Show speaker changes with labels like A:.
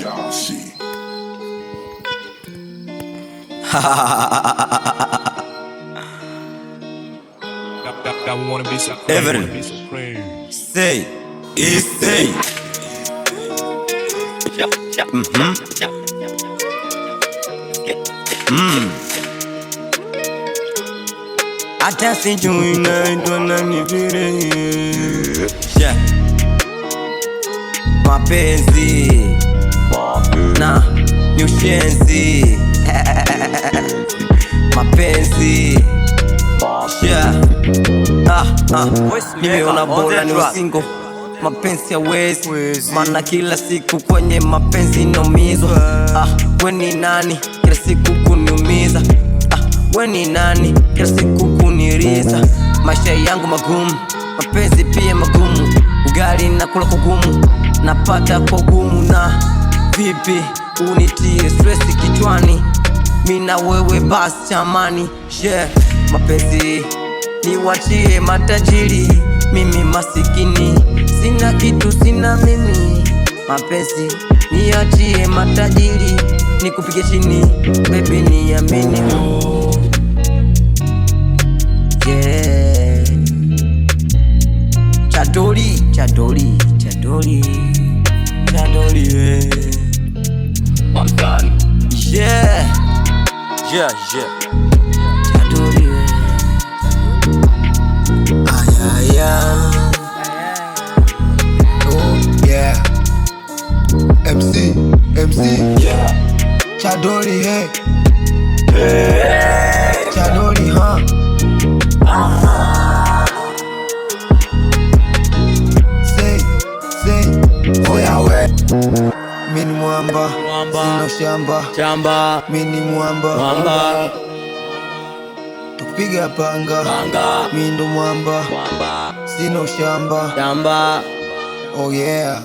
A: Yashi.
B: That wanna be so
C: Evelyn, say, is say. Hata sijui naitwa nani vile. Mapenzi na ni ushenzi. Mapenzi nimeona bora ni usingo. Mapenzi hawezi, maana kila siku kwenye mapenzi naumizwa. We ni nani kila siku kuniumiza? We ni nani kila siku kuniriza? Maisha yangu magumu, mapenzi pia magumu. Ugali nakula kwa gumu, napata kwa gumu. Na vipi unitie stress kichwani? Mina wewe basi chamani. Mapenzi niwachie matajiri, mimi masikini, sina kitu, sina mimi. Mapenzi niachie matajiri, nikupige chini, baby niamini. Chadori, chadori, chadori, chadori, I'm done. Chadori,
D: oh yeah. MC,
A: Yeah.
D: Chadori, hey. Chadori, Say,
A: Oya we.
D: mini mwamba, sina shamba. Mini mwamba, tupiga panga. Mimi ndo mwamba, sina shamba. Oh yeah.